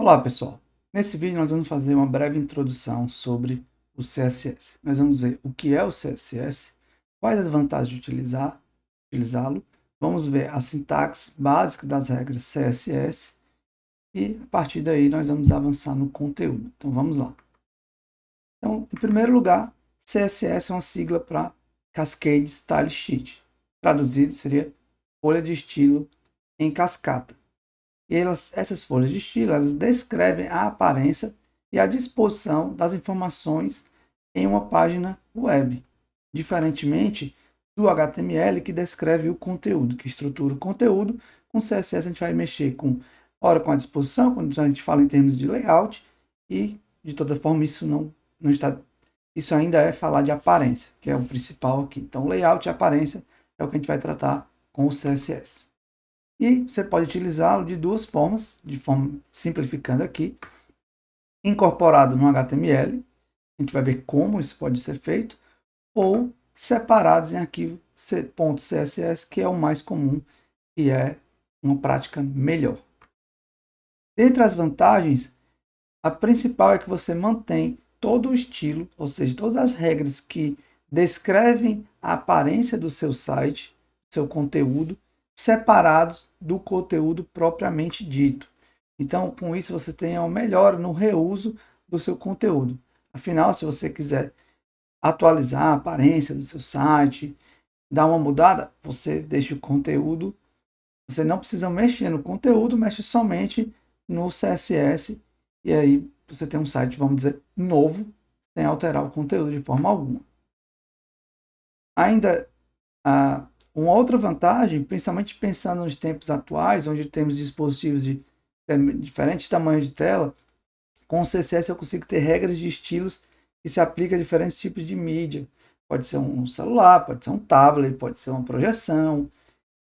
Olá, pessoal. Nesse vídeo nós vamos fazer uma breve introdução sobre o CSS. Nós vamos ver o que é o CSS, quais as vantagens de utilizá-lo, vamos ver a sintaxe básica das regras CSS e a partir daí nós vamos avançar no conteúdo. Então vamos lá. Então, em primeiro lugar, CSS é uma sigla para Cascade Style Sheet. Traduzido seria folha de estilo em cascata. E essas folhas de estilo, elas descrevem a aparência e a disposição das informações em uma página web, diferentemente do HTML, que descreve o conteúdo, que estrutura o conteúdo. Com CSS a gente vai mexer ora com a disposição, quando a gente fala em termos de layout, e de toda forma não está, isso ainda é falar de aparência, que é o principal aqui. Então layout e aparência é o que a gente vai tratar com o CSS. E você pode utilizá-lo de duas formas, de forma simplificando aqui, incorporado no HTML, a gente vai ver como isso pode ser feito, ou separados em arquivo .css, que é o mais comum e é uma prática melhor. Dentre as vantagens, a principal é que você mantém todo o estilo, ou seja, todas as regras que descrevem a aparência do seu site, seu conteúdo, separados do conteúdo propriamente dito. Então, com isso, você tem uma melhora no reuso do seu conteúdo. Afinal, se você quiser atualizar a aparência do seu site, dar uma mudada, você deixa o conteúdo, você não precisa mexer no conteúdo, mexe somente no CSS e aí você tem um site, vamos dizer, novo, sem alterar o conteúdo de forma alguma. Ainda, uma outra vantagem, principalmente pensando nos tempos atuais, onde temos dispositivos de diferentes tamanhos de tela, com o CSS eu consigo ter regras de estilos que se aplicam a diferentes tipos de mídia. Pode ser um celular, pode ser um tablet, pode ser uma projeção,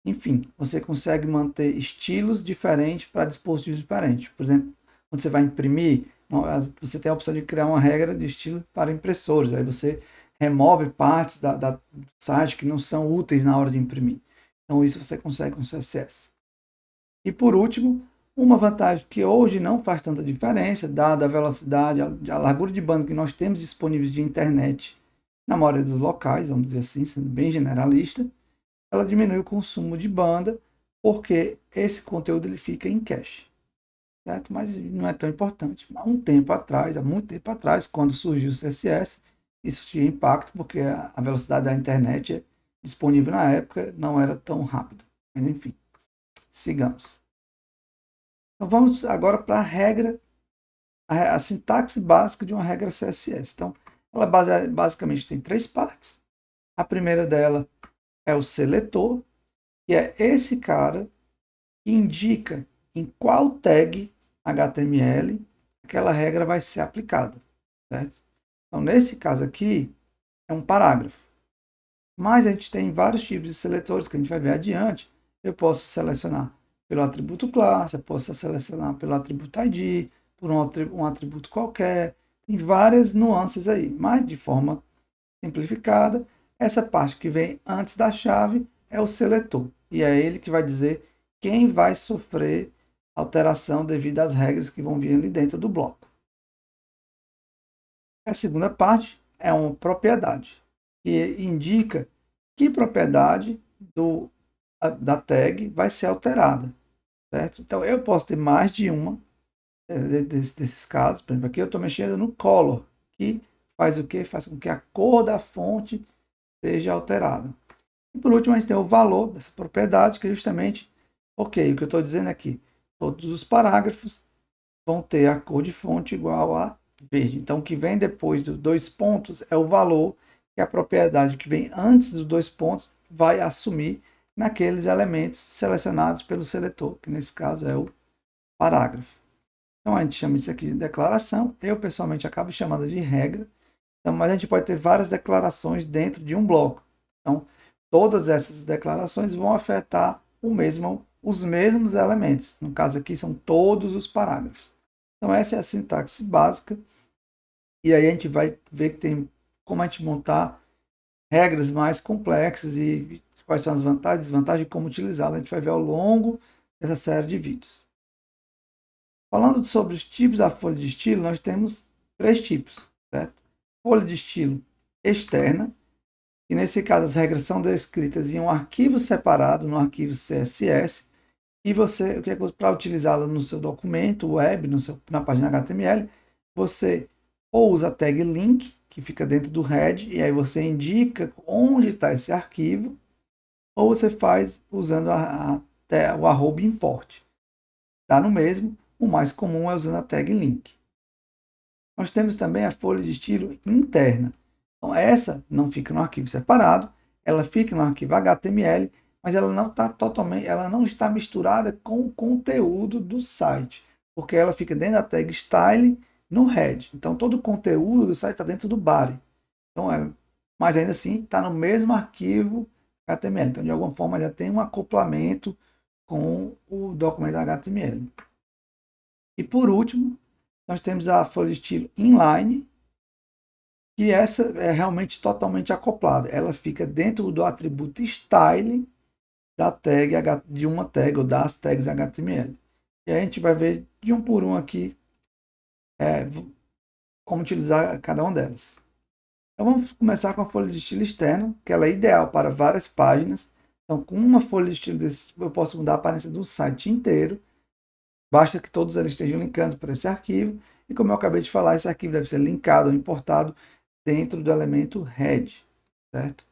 enfim, você consegue manter estilos diferentes para dispositivos diferentes. Por exemplo, quando você vai imprimir, você tem a opção de criar uma regra de estilo para impressores. Aí você remove partes do site que não são úteis na hora de imprimir. Então, isso você consegue com CSS. E por último, uma vantagem que hoje não faz tanta diferença, dada a velocidade, a largura de banda que nós temos disponíveis de internet na maioria dos locais, vamos dizer assim, sendo bem generalista, ela diminui o consumo de banda, porque esse conteúdo ele fica em cache, certo? Mas não é tão importante. Há muito tempo atrás, quando surgiu o CSS, isso tinha impacto, porque a velocidade da internet disponível na época não era tão rápida. Mas enfim, sigamos. Então vamos agora para a regra, a sintaxe básica de uma regra CSS. Então, ela basicamente tem três partes. A primeira dela é o seletor, que é esse cara que indica em qual tag HTML aquela regra vai ser aplicada, certo? Então, nesse caso aqui, é um parágrafo. Mas a gente tem vários tipos de seletores que a gente vai ver adiante. Eu posso selecionar pelo atributo classe, eu posso selecionar pelo atributo ID, por um atributo qualquer. Tem várias nuances aí, mas de forma simplificada, essa parte que vem antes da chave é o seletor. E é ele que vai dizer quem vai sofrer alteração devido às regras que vão vir ali dentro do bloco. A segunda parte é uma propriedade, que indica que propriedade da tag vai ser alterada, certo? Então, eu posso ter mais de uma desses casos. Por exemplo, aqui eu estou mexendo no color, que faz o quê? Faz com que a cor da fonte seja alterada. E por último, a gente tem o valor dessa propriedade, que é justamente, ok, o que eu estou dizendo aqui, todos os parágrafos vão ter a cor de fonte igual a verde. Então, o que vem depois dos dois pontos é o valor que a propriedade que vem antes dos dois pontos vai assumir naqueles elementos selecionados pelo seletor, que nesse caso é o parágrafo. Então, a gente chama isso aqui de declaração. Eu, pessoalmente, acabo chamando de regra. Então, mas a gente pode ter várias declarações dentro de um bloco. Então, todas essas declarações vão afetar os mesmos elementos. No caso aqui, são todos os parágrafos. Então, essa é a sintaxe básica. E aí a gente vai ver que tem como a gente montar regras mais complexas e quais são as vantagens e desvantagens e como utilizá-las. A gente vai ver ao longo dessa série de vídeos. Falando sobre os tipos da folha de estilo, nós temos 3 tipos, certo? Folha de estilo externa, e nesse caso as regras são descritas em um arquivo separado, no arquivo CSS, e você, para utilizá-la no seu documento web, na página HTML, você ou usa a tag link, que fica dentro do head, e aí você indica onde está esse arquivo, ou você faz usando o arroba import. Dá no mesmo, o mais comum é usando a tag link. Nós temos também a folha de estilo interna. Então essa não fica no arquivo separado, ela fica no arquivo HTML, mas ela não está misturada com o conteúdo do site, porque ela fica dentro da tag style no head. Então todo o conteúdo do site está dentro do body. Então, mas ainda assim está no mesmo arquivo HTML. Então de alguma forma já tem um acoplamento com o documento HTML. E por último, nós temos a folha de estilo inline, que essa é realmente totalmente acoplada. Ela fica dentro do atributo style da tag de uma tag ou das tags HTML. E aí a gente vai ver de um por um aqui como utilizar cada uma delas. Então vamos começar com a folha de estilo externo, que ela é ideal para várias páginas. Então com uma folha de estilo desse, eu posso mudar a aparência do site inteiro. Basta que todos eles estejam linkando para esse arquivo. E como eu acabei de falar, esse arquivo deve ser linkado ou importado dentro do elemento head, certo?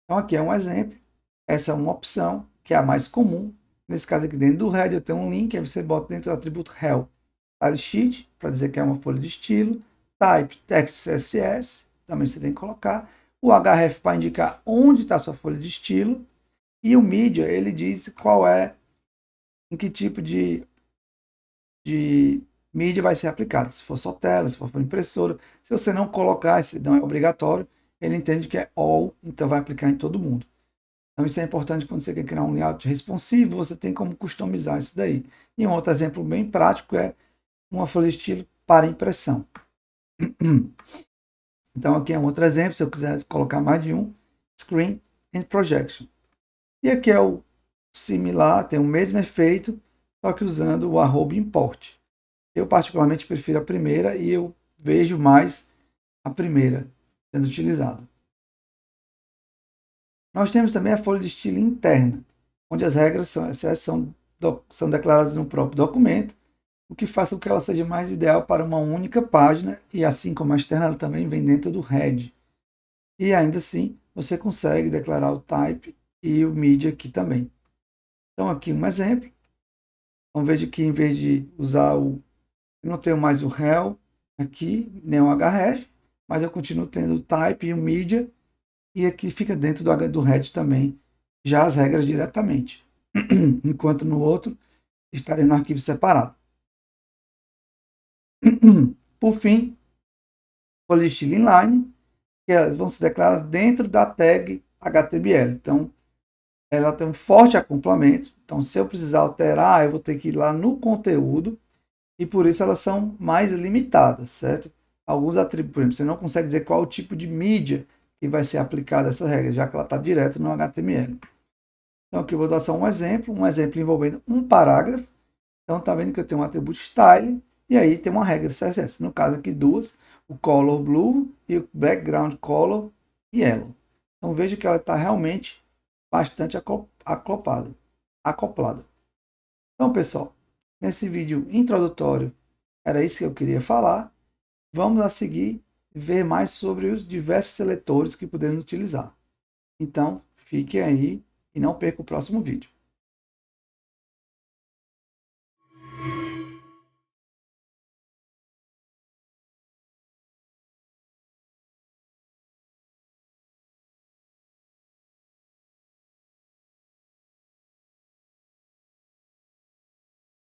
Então aqui é um exemplo. Essa é uma opção que é a mais comum. Nesse caso aqui dentro do head eu tenho um link, aí você bota dentro do atributo rel style sheet, para dizer que é uma folha de estilo. Type text CSS, também você tem que colocar. O href para indicar onde está a sua folha de estilo. E o media, ele diz qual é, em que tipo de mídia vai ser aplicado. Se for só tela, se for impressora. Se você não colocar, se não é obrigatório, ele entende que é all, então vai aplicar em todo mundo. Então isso é importante quando você quer criar um layout responsivo, você tem como customizar isso daí. E um outro exemplo bem prático é uma folha de estilo para impressão. Então aqui é um outro exemplo, se eu quiser colocar mais de um, Screen and Projection. E aqui é o similar, tem o mesmo efeito, só que usando o arroba import. Eu particularmente prefiro a primeira e eu vejo mais a primeira sendo utilizada. Nós temos também a folha de estilo interna, onde as regras são declaradas no próprio documento, o que faz com que ela seja mais ideal para uma única página e assim como a externa ela também vem dentro do head. E ainda assim você consegue declarar o type e o media aqui também. Então aqui um exemplo. Então veja que em vez de usar eu não tenho mais o rel aqui, nem o href, mas eu continuo tendo o type e o media, e aqui fica dentro do head também, já as regras diretamente, enquanto no outro estaria no arquivo separado. Por fim, folha de estilo inline, que elas vão se declarar dentro da tag HTML. Então, ela tem um forte acoplamento. Então, se eu precisar alterar, eu vou ter que ir lá no conteúdo, e por isso elas são mais limitadas, certo? Alguns atributos, por exemplo, você não consegue dizer qual o tipo de mídia que vai ser aplicada essa regra, já que ela está direto no HTML. Então aqui eu vou dar só um exemplo envolvendo um parágrafo. Então tá vendo que eu tenho um atributo style e aí tem uma regra CSS. No caso aqui duas, o color blue e o background color yellow. Então veja que ela está realmente bastante acoplada. Então pessoal, nesse vídeo introdutório era isso que eu queria falar. Vamos a seguir ver mais sobre os diversos seletores que podemos utilizar. Então, fique aí e não perca o próximo vídeo.